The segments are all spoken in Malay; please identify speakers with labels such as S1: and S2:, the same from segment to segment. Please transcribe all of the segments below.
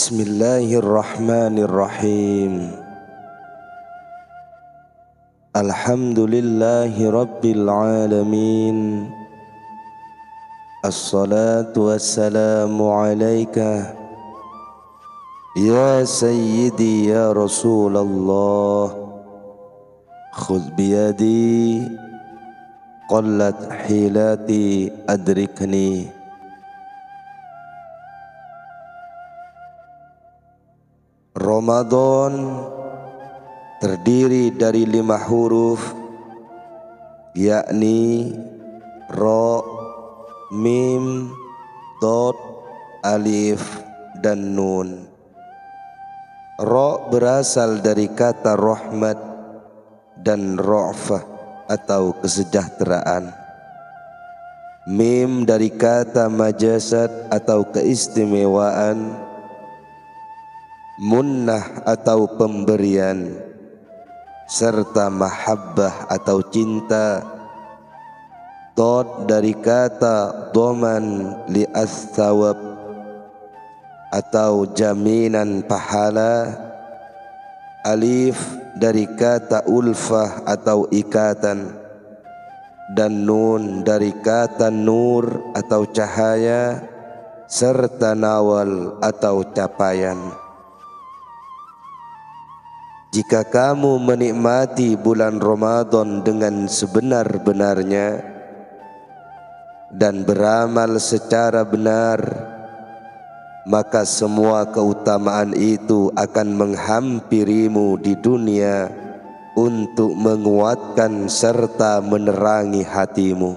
S1: Bismillahirrahmanirrahim. Alhamdulillahi rabbil alamin. Assalatu wassalamu alaika ya sayyidi ya Rasulullah. Khudh biyadi qallat hilati adrikni. Ramadan terdiri dari 5 huruf, yakni Ra, Mim, Dot, Alif, dan Nun. Ra berasal dari kata rahmat dan ra'fah atau kesejahteraan. Mim dari kata majasat atau keistimewaan. Munnah atau pemberian, serta mahabbah atau cinta. Dot dari kata doman li'athawab atau jaminan pahala. Alif dari kata ulfah atau ikatan, dan nun dari kata nur atau cahaya, serta nawal atau capaian. Jika kamu menikmati bulan Ramadan dengan sebenar-benarnya dan beramal secara benar, maka semua keutamaan itu akan menghampirimu di dunia untuk menguatkan serta menerangi hatimu.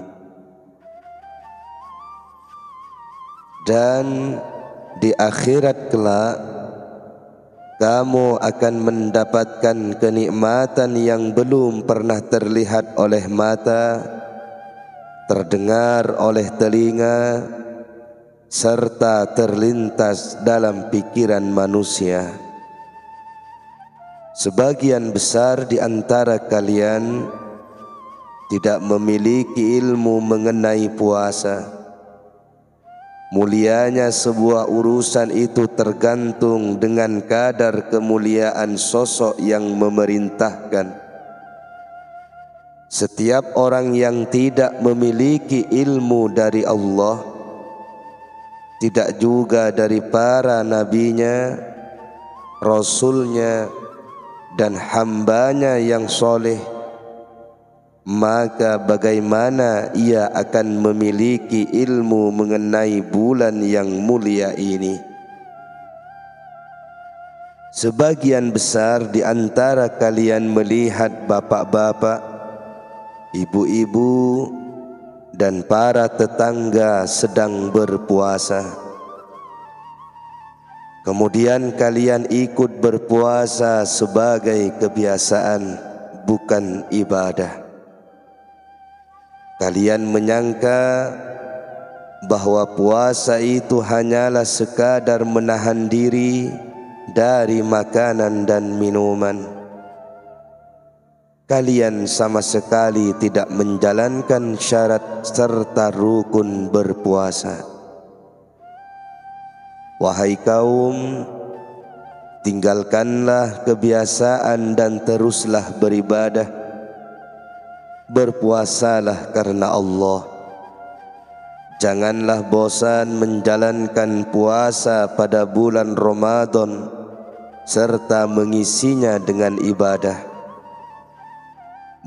S1: Dan di akhirat kelak, kamu akan mendapatkan kenikmatan yang belum pernah terlihat oleh mata, terdengar oleh telinga, serta terlintas dalam pikiran manusia. Sebagian besar di antara kalian tidak memiliki ilmu mengenai puasa. Mulianya sebuah urusan itu tergantung dengan kadar kemuliaan sosok yang memerintahkan. Setiap orang yang tidak memiliki ilmu dari Allah, tidak juga dari para nabinya, rasulnya, dan hambanya yang soleh, maka bagaimana ia akan memiliki ilmu mengenai bulan yang mulia ini? Sebagian besar di antara kalian melihat bapak-bapak, ibu-ibu, dan para tetangga sedang berpuasa. Kemudian kalian ikut berpuasa sebagai kebiasaan, bukan ibadah. Kalian menyangka bahwa puasa itu hanyalah sekadar menahan diri dari makanan dan minuman. Kalian sama sekali tidak menjalankan syarat serta rukun berpuasa. Wahai kaum, tinggalkanlah kebiasaan dan teruslah beribadah. Berpuasalah karena Allah. Janganlah bosan menjalankan puasa pada bulan Ramadan serta mengisinya dengan ibadah.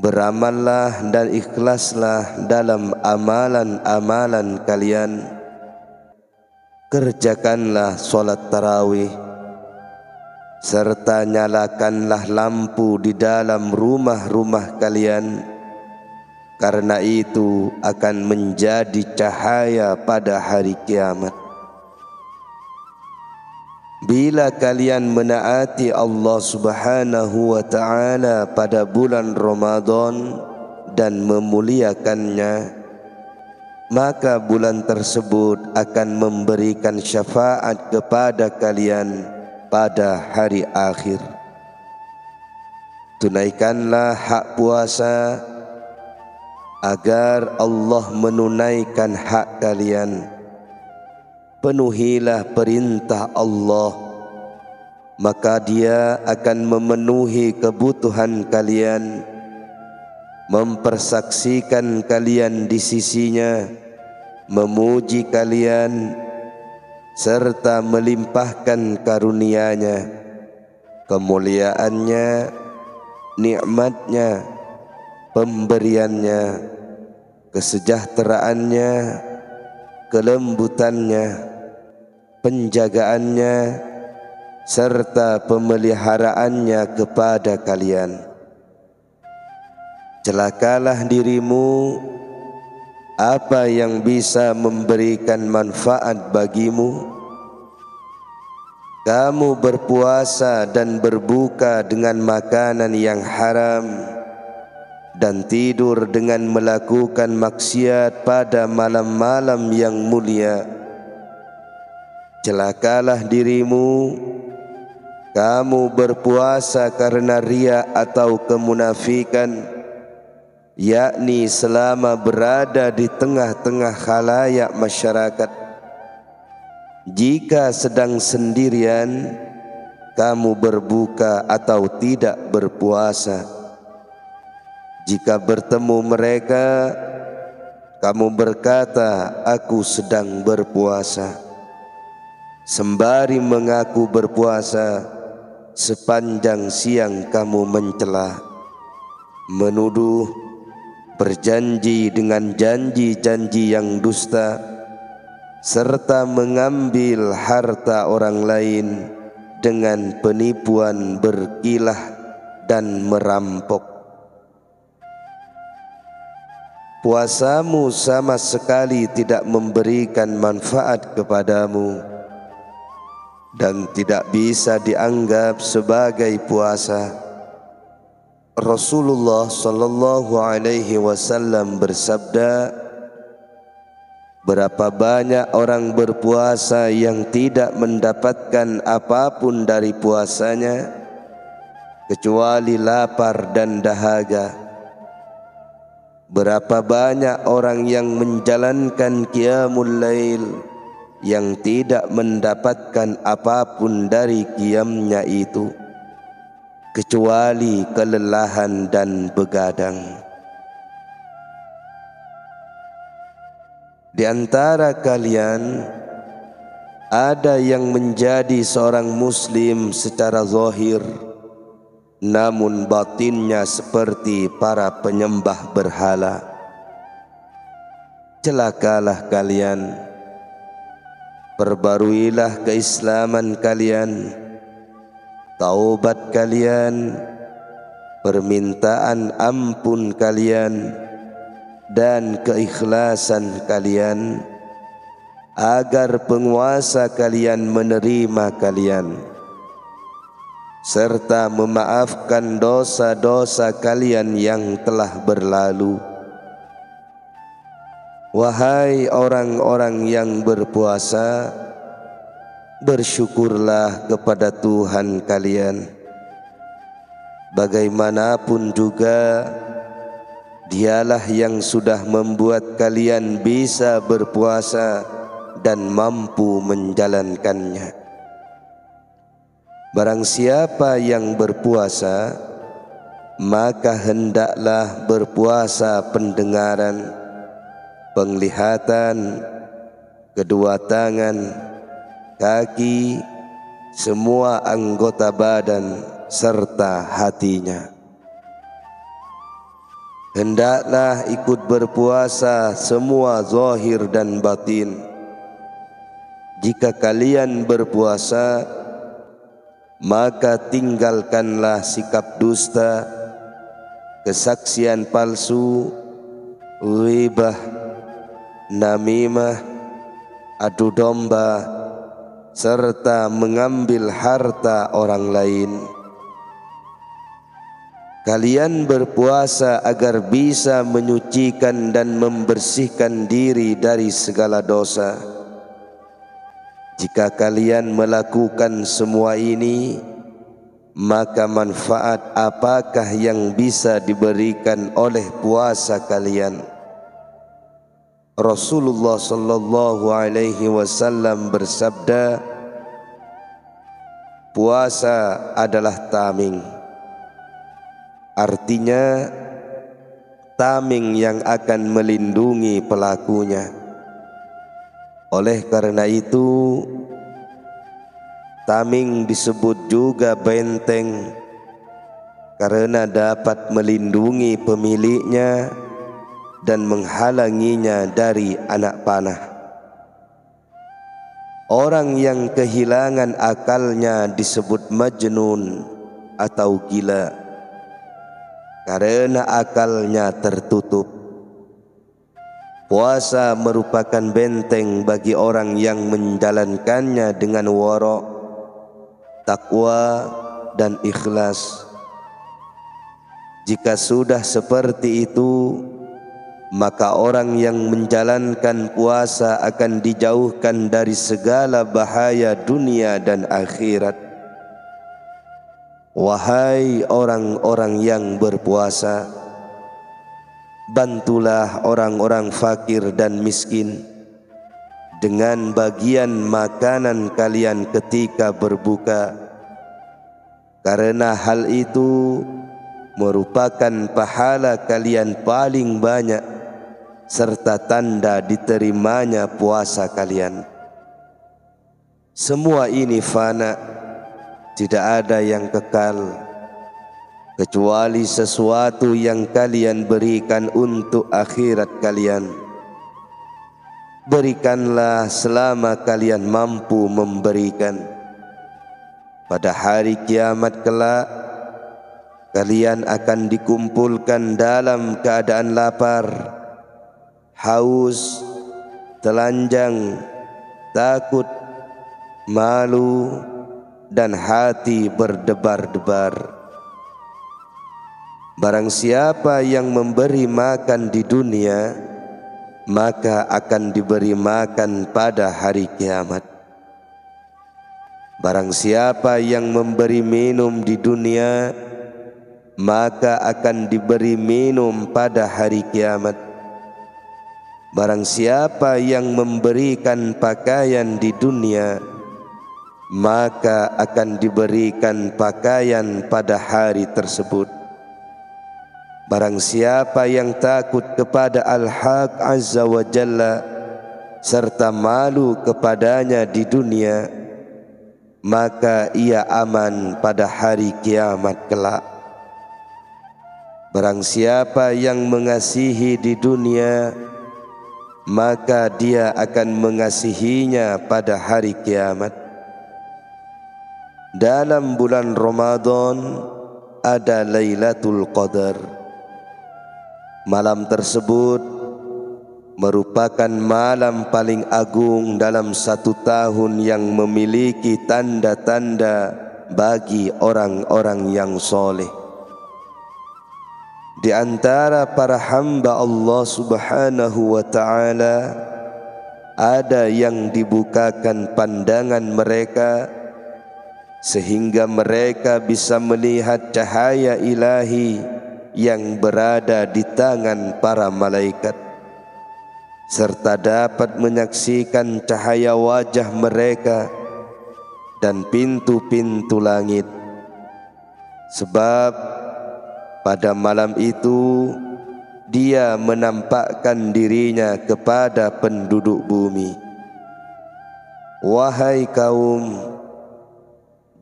S1: Beramallah dan ikhlaslah dalam amalan-amalan kalian. Kerjakanlah solat tarawih, serta nyalakanlah lampu di dalam rumah-rumah kalian. Karena itu akan menjadi cahaya pada hari kiamat. Bila kalian menaati Allah Subhanahu wa ta'ala pada bulan Ramadan dan memuliakannya, maka bulan tersebut akan memberikan syafaat kepada kalian pada hari akhir. Tunaikanlah hak puasa agar Allah menunaikan hak kalian. Penuhilah perintah Allah maka Dia akan memenuhi kebutuhan kalian, mempersaksikan kalian di sisinya, memuji kalian, serta melimpahkan karunia-Nya, kemuliaannya, nikmatnya, pemberiannya, kesejahteraannya, kelembutannya, penjagaannya, serta pemeliharaannya kepada kalian. Celakalah dirimu, apa yang bisa memberikan manfaat bagimu? Kamu berpuasa dan berbuka dengan makanan yang haram, dan tidur dengan melakukan maksiat pada malam-malam yang mulia. Celakalah dirimu, kamu berpuasa karena riya atau kemunafikan, yakni selama berada di tengah-tengah khalayak masyarakat. Jika sedang sendirian, kamu berbuka atau tidak berpuasa. Jika bertemu mereka, kamu berkata, "Aku sedang berpuasa." Sembari mengaku berpuasa, sepanjang siang kamu mencela, menuduh, berjanji dengan janji-janji yang dusta, serta mengambil harta orang lain dengan penipuan berkilah dan merampok. Puasamu sama sekali tidak memberikan manfaat kepadamu dan tidak bisa dianggap sebagai puasa. Rasulullah sallallahu alaihi wasallam bersabda, berapa banyak orang berpuasa yang tidak mendapatkan apapun dari puasanya kecuali lapar dan dahaga. Berapa banyak orang yang menjalankan qiyamul lail yang tidak mendapatkan apapun dari qiyamnya itu kecuali kelelahan dan begadang. Di antara kalian ada yang menjadi seorang muslim secara zahir, namun batinnya seperti para penyembah berhala. Celakalah kalian, perbaruilah keislaman kalian, taubat kalian, permintaan ampun kalian, dan keikhlasan kalian, agar penguasa kalian menerima kalian, serta memaafkan dosa-dosa kalian yang telah berlalu. Wahai orang-orang yang berpuasa, bersyukurlah kepada Tuhan kalian. Bagaimanapun juga, Dialah yang sudah membuat kalian bisa berpuasa dan mampu menjalankannya. Barang siapa yang berpuasa, maka hendaklah berpuasa pendengaran, penglihatan, kedua tangan, kaki, semua anggota badan, serta hatinya. Hendaklah ikut berpuasa semua zahir dan batin. Jika kalian berpuasa, maka tinggalkanlah sikap dusta, kesaksian palsu, ghibah, namimah, adu domba, serta mengambil harta orang lain. Kalian berpuasa agar bisa menyucikan dan membersihkan diri dari segala dosa. Jika kalian melakukan semua ini, maka manfaat apakah yang bisa diberikan oleh puasa kalian? Rasulullah sallallahu alaihi wasallam bersabda, puasa adalah taming. Artinya taming yang akan melindungi pelakunya. Oleh karena itu taming disebut juga benteng karena dapat melindungi pemiliknya dan menghalanginya dari anak panah. Orang yang kehilangan akalnya disebut majnun atau gila karena akalnya tertutup. Puasa merupakan benteng bagi orang yang menjalankannya dengan wara', takwa dan ikhlas. Jika sudah seperti itu, maka orang yang menjalankan puasa akan dijauhkan dari segala bahaya dunia dan akhirat. Wahai orang-orang yang berpuasa, bantulah orang-orang fakir dan miskin dengan bagian makanan kalian ketika berbuka, karena hal itu merupakan pahala kalian paling banyak serta tanda diterimanya puasa kalian. Semua ini fana, tidak ada yang kekal kecuali sesuatu yang kalian berikan untuk akhirat kalian. Berikanlah selama kalian mampu memberikan. Pada hari kiamat kelak, kalian akan dikumpulkan dalam keadaan lapar, haus, telanjang, takut, malu, dan hati berdebar-debar. Barang siapa yang memberi makan di dunia, maka akan diberi makan pada hari kiamat. Barang siapa yang memberi minum di dunia, maka akan diberi minum pada hari kiamat. Barang siapa yang memberikan pakaian di dunia, maka akan diberikan pakaian pada hari tersebut. Barang siapa yang takut kepada Al-Haq Azza wa Jalla serta malu kepadanya di dunia, maka ia aman pada hari kiamat kelak. Barang siapa yang mengasihi di dunia, maka dia akan mengasihinya pada hari kiamat. Dalam bulan Ramadan ada Lailatul Qadar. Malam tersebut merupakan malam paling agung dalam satu tahun yang memiliki tanda-tanda bagi orang-orang yang soleh. Di antara para hamba Allah Subhanahu wa ta'ala, ada yang dibukakan pandangan mereka sehingga mereka bisa melihat cahaya ilahi yang berada di tangan para malaikat, serta dapat menyaksikan cahaya wajah mereka dan pintu-pintu langit. Sebab pada malam itu dia menampakkan dirinya kepada penduduk bumi. Wahai kaum,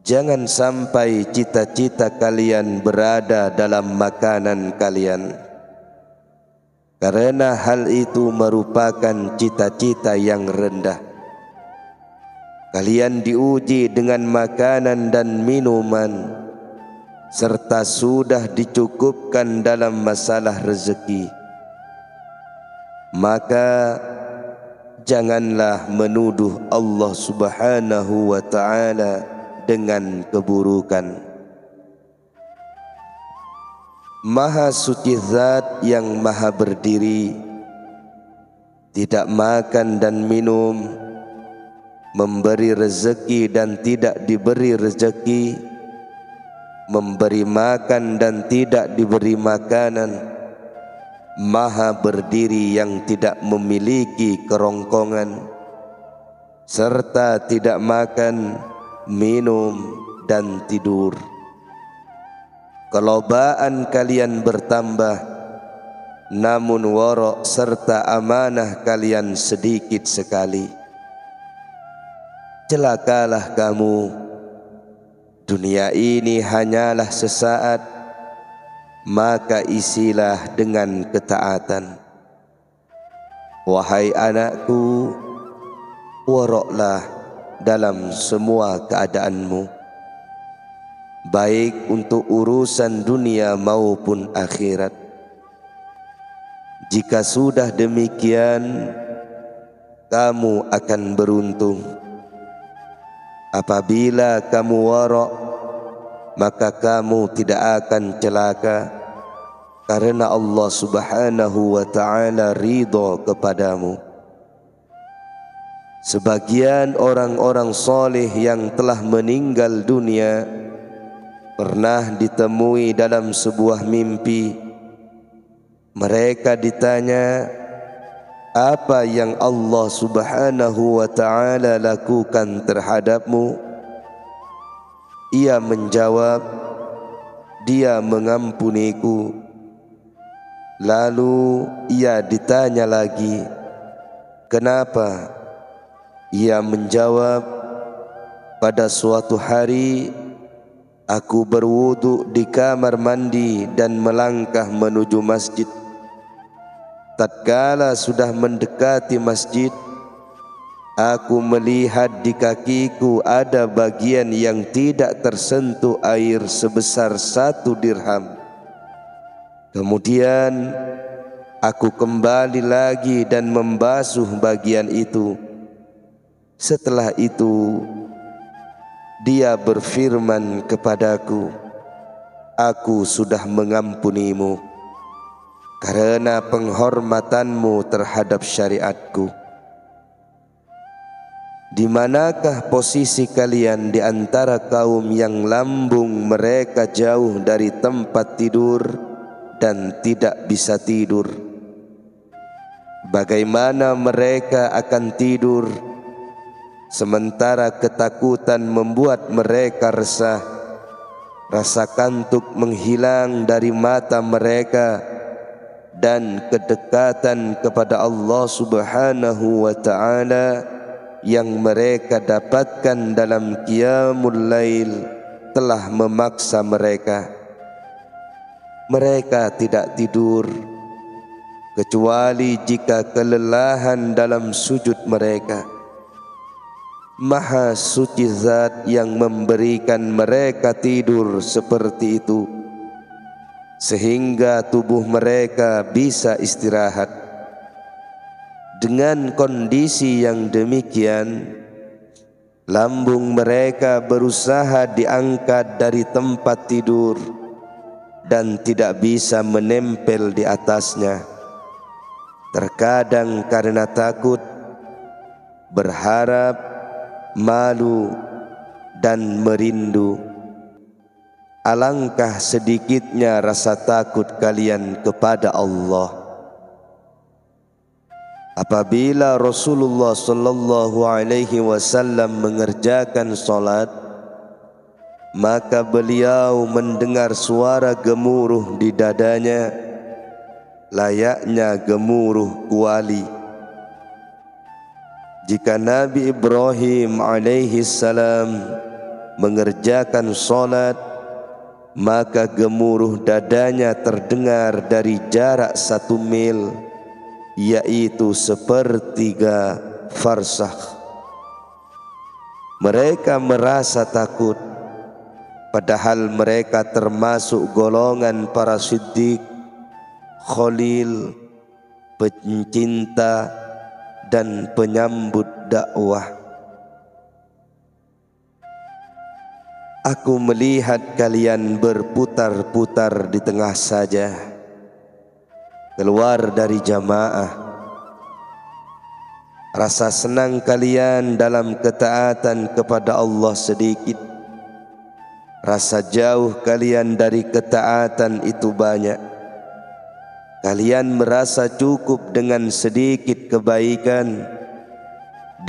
S1: jangan sampai cita-cita kalian berada dalam makanan kalian, karena hal itu merupakan cita-cita yang rendah. Kalian diuji dengan makanan dan minuman, serta sudah dicukupkan dalam masalah rezeki. Maka janganlah menuduh Allah Subhanahu wa ta'ala dengan keburukan. Maha suci Zat yang maha berdiri, tidak makan dan minum, memberi rezeki dan tidak diberi rezeki, memberi makan dan tidak diberi makanan, maha berdiri yang tidak memiliki kerongkongan, serta tidak makan, minum, dan tidur. Kelobaan kalian bertambah, namun warok serta amanah kalian sedikit sekali. Celakalah kamu, dunia ini hanyalah sesaat, maka isilah dengan ketaatan. Wahai anakku, waroklah dalam semua keadaanmu, baik untuk urusan dunia maupun akhirat. Jika sudah demikian, kamu akan beruntung. Apabila kamu warok, maka kamu tidak akan celaka, karena Allah Subhanahu wa ta'ala ridho kepadamu. Sebagian orang-orang soleh yang telah meninggal dunia pernah ditemui dalam sebuah mimpi. Mereka ditanya, apa yang Allah Subhanahu wa ta'ala lakukan terhadapmu? Ia menjawab, Dia mengampuniku. Lalu ia ditanya lagi, kenapa? Ia menjawab, pada suatu hari aku berwudu di kamar mandi dan melangkah menuju masjid. Tatkala sudah mendekati masjid, aku melihat di kakiku ada bagian yang tidak tersentuh air sebesar 1 dirham. Kemudian aku kembali lagi dan membasuh bagian itu. Setelah itu Dia berfirman kepadaku, aku sudah mengampunimu karena penghormatanmu terhadap syariatku. Di manakah posisi kalian di antara kaum yang lambung mereka jauh dari tempat tidur dan tidak bisa tidur? Bagaimana mereka akan tidur sementara ketakutan membuat mereka resah, rasa kantuk menghilang dari mata mereka, dan kedekatan kepada Allah Subhanahu wa ta'ala yang mereka dapatkan dalam qiyamul lail telah memaksa mereka. Mereka tidak tidur kecuali jika kelelahan dalam sujud mereka. Maha suci zat yang memberikan mereka tidur seperti itu, sehingga tubuh mereka bisa istirahat. Dengan kondisi yang demikian, lambung mereka berusaha diangkat dari tempat tidur dan tidak bisa menempel di atasnya. Terkadang karena takut, berharap, malu, dan merindu. Alangkah sedikitnya rasa takut kalian kepada Allah. Apabila Rasulullah sallallahu alaihi wasallam mengerjakan salat, maka beliau mendengar suara gemuruh di dadanya, layaknya gemuruh kuali. Jika Nabi Ibrahim alaihi salam mengerjakan salat, maka gemuruh dadanya terdengar dari jarak 1 mil, yaitu 1/3 farsakh. Mereka merasa takut, padahal mereka termasuk golongan para siddiq, khalil, pencinta, dan penyambut dakwah. Aku melihat kalian berputar-putar di tengah saja, keluar dari jamaah. Rasa senang kalian dalam ketaatan kepada Allah sedikit, rasa jauh kalian dari ketaatan itu banyak. Kalian merasa cukup dengan sedikit kebaikan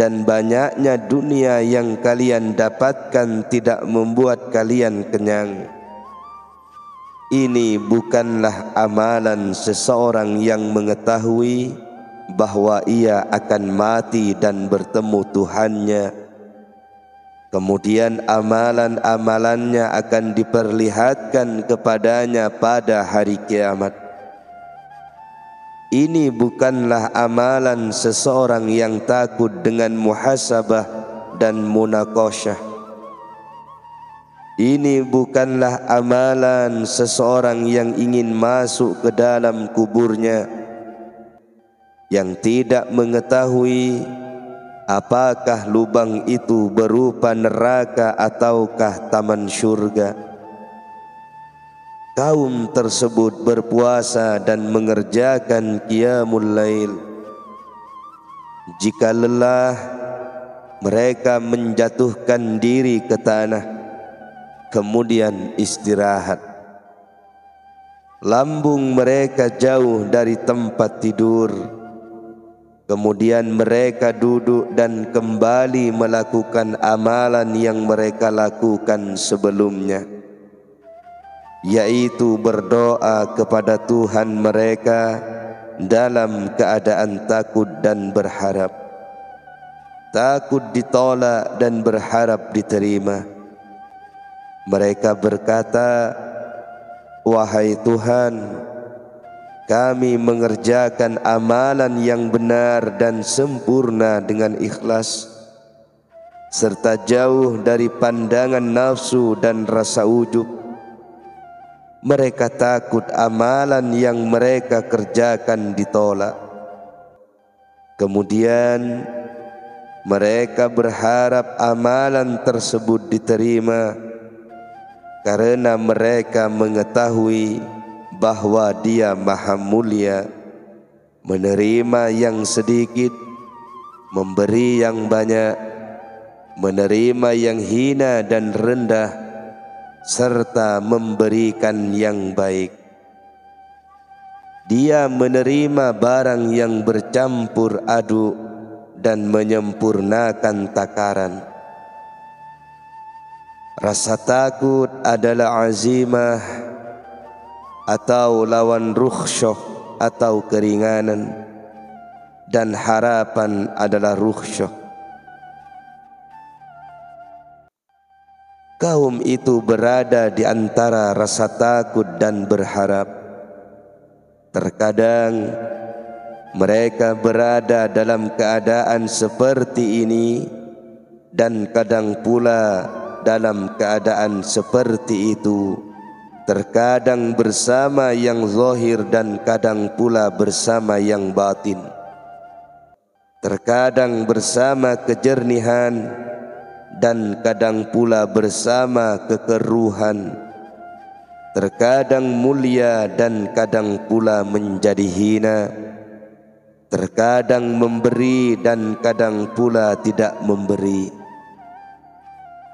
S1: dan banyaknya dunia yang kalian dapatkan tidak membuat kalian kenyang. Ini bukanlah amalan seseorang yang mengetahui bahwa ia akan mati dan bertemu Tuhannya. Kemudian amalan-amalannya akan diperlihatkan kepadanya pada hari kiamat. Ini bukanlah amalan seseorang yang takut dengan muhasabah dan munaqasyah. Ini bukanlah amalan seseorang yang ingin masuk ke dalam kuburnya, yang tidak mengetahui apakah lubang itu berupa neraka ataukah taman syurga. Kaum tersebut berpuasa dan mengerjakan qiyamul lail. Jika lelah, mereka menjatuhkan diri ke tanah, kemudian istirahat. Lambung mereka jauh dari tempat tidur. Kemudian mereka duduk dan kembali melakukan amalan yang mereka lakukan sebelumnya, yaitu berdoa kepada Tuhan mereka dalam keadaan takut dan berharap. Takut ditolak dan berharap diterima. Mereka berkata, "Wahai Tuhan, kami mengerjakan amalan yang benar dan sempurna dengan ikhlas, serta jauh dari pandangan nafsu dan rasa ujub." Mereka takut amalan yang mereka kerjakan ditolak. Kemudian mereka berharap amalan tersebut diterima, karena mereka mengetahui bahwa Dia Maha Mulia, menerima yang sedikit, memberi yang banyak, menerima yang hina dan rendah, serta memberikan yang baik. Dia menerima barang yang bercampur aduk dan menyempurnakan takaran. Rasa takut adalah azimah atau lawan rukhsyah atau keringanan, dan harapan adalah rukhsyah. Kaum itu berada di antara rasa takut dan berharap. Terkadang mereka berada dalam keadaan seperti ini, dan kadang pula dalam keadaan seperti itu. Terkadang bersama yang zahir dan kadang pula bersama yang batin. Terkadang bersama kejernihan dan kadang pula bersama kekeruhan. Terkadang mulia dan kadang pula menjadi hina. Terkadang memberi dan kadang pula tidak memberi.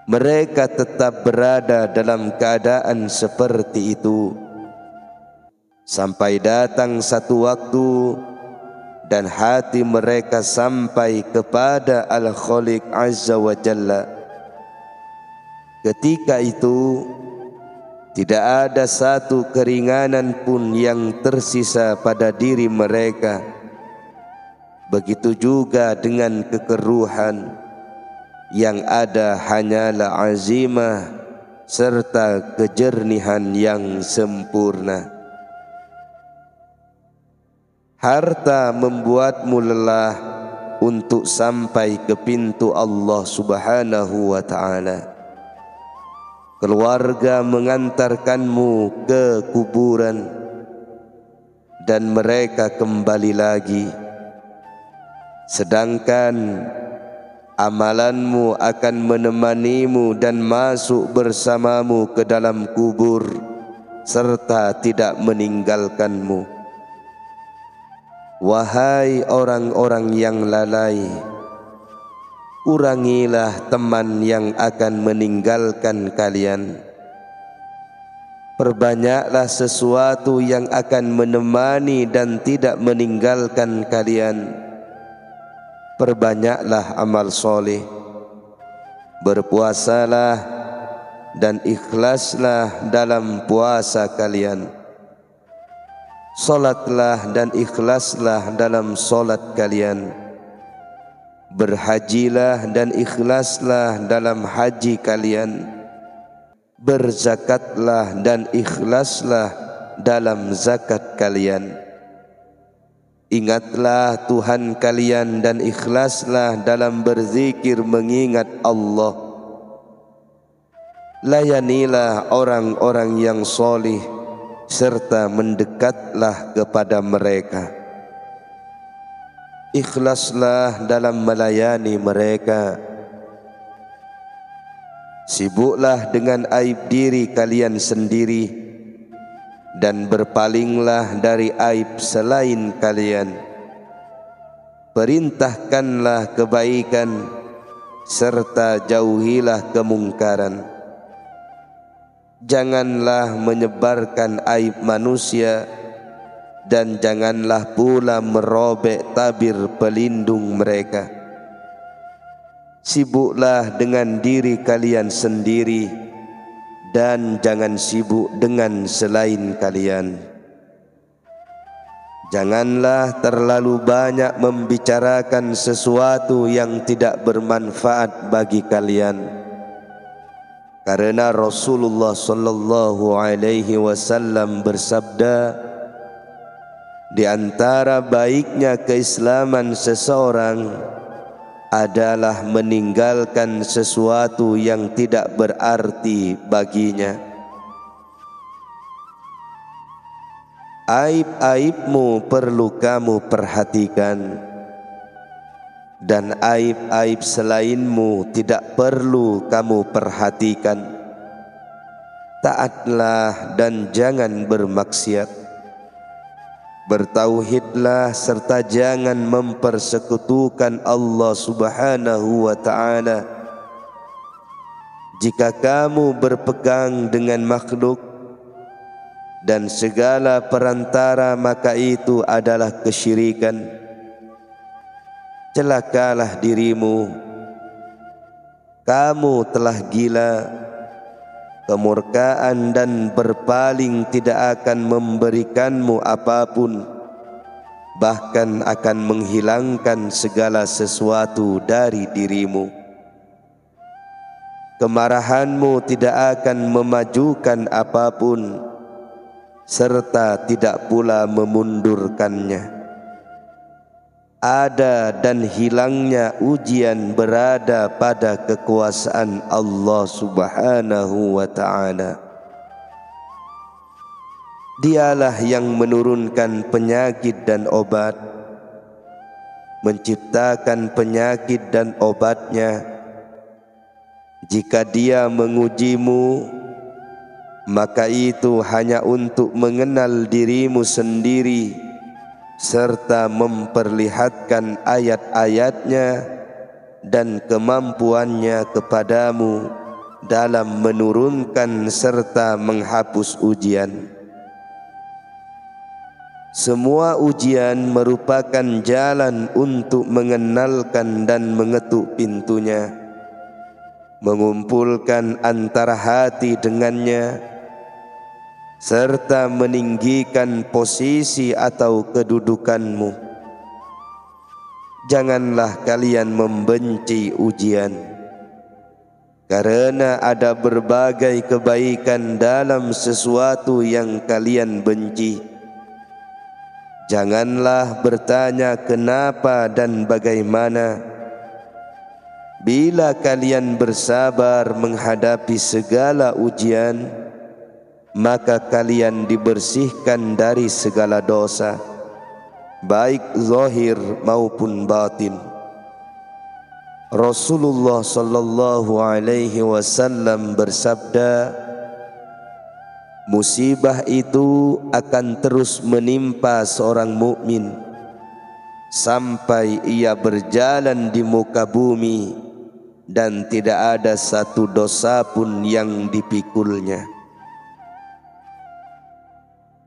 S1: Mereka tetap berada dalam keadaan seperti itu, sampai datang satu waktu dan hati mereka sampai kepada Al-Khaliq Azza wa Jalla. Ketika itu tidak ada satu keringanan pun yang tersisa pada diri mereka. Begitu juga dengan kekeruhan. Yang ada hanyalah azimah serta kejernihan yang sempurna. Harta membuatmu lelah untuk sampai ke pintu Allah Subhanahu wa ta'ala. Keluarga mengantarkanmu ke kuburan, dan mereka kembali lagi. Sedangkan amalanmu akan menemanimu dan masuk bersamamu ke dalam kubur, serta tidak meninggalkanmu. Wahai orang-orang yang lalai, kurangilah teman yang akan meninggalkan kalian. Perbanyaklah sesuatu yang akan menemani dan tidak meninggalkan kalian. perbanyaklah amal soleh, berpuasalah dan ikhlaslah dalam puasa kalian, solatlah dan ikhlaslah dalam solat kalian, berhajilah dan ikhlaslah dalam haji kalian, berzakatlah dan ikhlaslah dalam zakat kalian. Ingatlah Tuhan kalian dan ikhlaslah dalam berzikir mengingat Allah. Layanilah orang-orang yang solih serta mendekatlah kepada mereka. Ikhlaslah dalam melayani mereka. Sibuklah dengan aib diri kalian sendiri dan berpalinglah dari aib selain kalian. Perintahkanlah kebaikan serta jauhilah kemungkaran. Janganlah menyebarkan aib manusia dan janganlah pula merobek tabir pelindung mereka. Sibuklah dengan diri kalian sendiri dan jangan sibuk dengan selain kalian. Janganlah terlalu banyak membicarakan sesuatu yang tidak bermanfaat bagi kalian, karena Rasulullah sallallahu alaihi wasallam bersabda, di antara baiknya keislaman seseorang adalah meninggalkan sesuatu yang tidak berarti baginya. Aib-aibmu perlu kamu perhatikan, dan aib-aib selainmu tidak perlu kamu perhatikan. Taatlah dan jangan bermaksiat. Bertauhidlah serta jangan mempersekutukan Allah Subhanahu wa ta'ala. Jika kamu berpegang dengan makhluk dan segala perantara, maka itu adalah kesyirikan. Celakalah dirimu, kamu telah gila. Kemurkaan dan berpaling tidak akan memberikanmu apapun, bahkan akan menghilangkan segala sesuatu dari dirimu. Kemarahanmu tidak akan memajukan apapun, serta tidak pula memundurkannya. Ada dan hilangnya ujian berada pada kekuasaan Allah Subhanahu wa ta'ala. Dialah yang menurunkan penyakit dan obat, menciptakan penyakit dan obatnya. Jika Dia mengujimu, maka itu hanya untuk mengenal dirimu sendiri serta memperlihatkan ayat-ayatnya dan kemampuannya kepadamu dalam menurunkan serta menghapus ujian. Semua ujian merupakan jalan untuk mengenalkan dan mengetuk pintunya, mengumpulkan antara hati dengannya, serta meninggikan posisi atau kedudukanmu. Janganlah kalian membenci ujian, karena ada berbagai kebaikan dalam sesuatu yang kalian benci. Janganlah bertanya kenapa dan bagaimana. Bila kalian bersabar menghadapi segala ujian, maka kalian dibersihkan dari segala dosa, baik zahir maupun batin. Rasulullah sallallahu alaihi wasallam bersabda, musibah itu akan terus menimpa seorang mukmin sampai ia berjalan di muka bumi dan tidak ada satu dosa pun yang dipikulnya.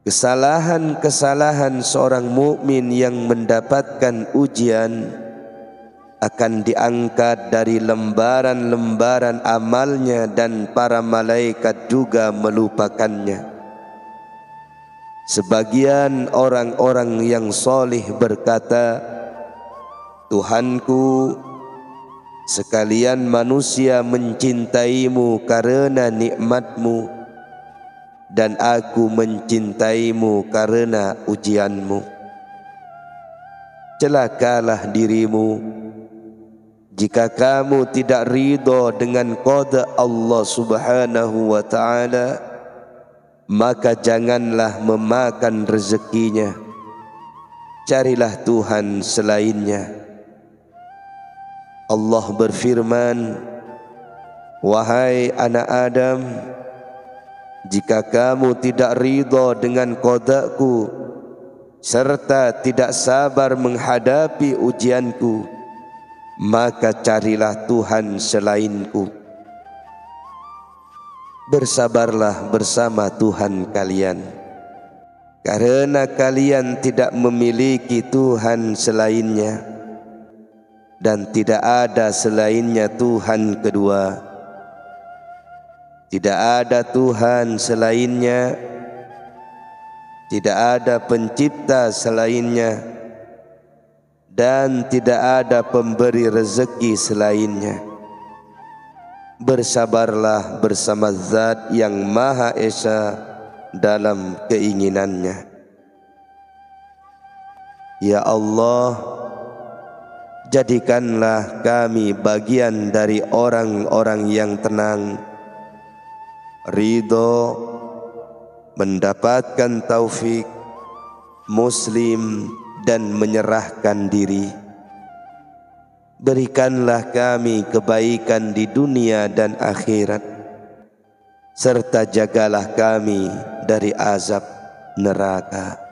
S1: Kesalahan-kesalahan seorang mukmin yang mendapatkan ujian akan diangkat dari lembaran-lembaran amalnya dan para malaikat juga melupakannya. Sebagian orang-orang yang solih berkata, Tuhanku, sekalian manusia mencintaimu karena nikmatmu, dan aku mencintaimu karena ujianmu. Celakalah dirimu jika kamu tidak ridho dengan qada Allah Subhanahu wa ta'ala, maka janganlah memakan rezekinya. Carilah Tuhan selainnya. Allah berfirman, wahai anak Adam, jika kamu tidak ridho dengan qadaku serta tidak sabar menghadapi ujianku, maka carilah Tuhan selainku. Bersabarlah bersama Tuhan kalian, karena kalian tidak memiliki Tuhan selainnya, dan tidak ada selainnya Tuhan kedua. Tidak ada Tuhan selainnya, tidak ada pencipta selainnya, dan tidak ada pemberi rezeki selainnya. Bersabarlah bersama Zat yang Maha Esa dalam keinginannya. Ya Allah, jadikanlah kami bagian dari orang-orang yang tenang, ridho, mendapatkan taufik, muslim, dan menyerahkan diri. Berikanlah kami kebaikan di dunia dan akhirat, serta jagalah kami dari azab neraka.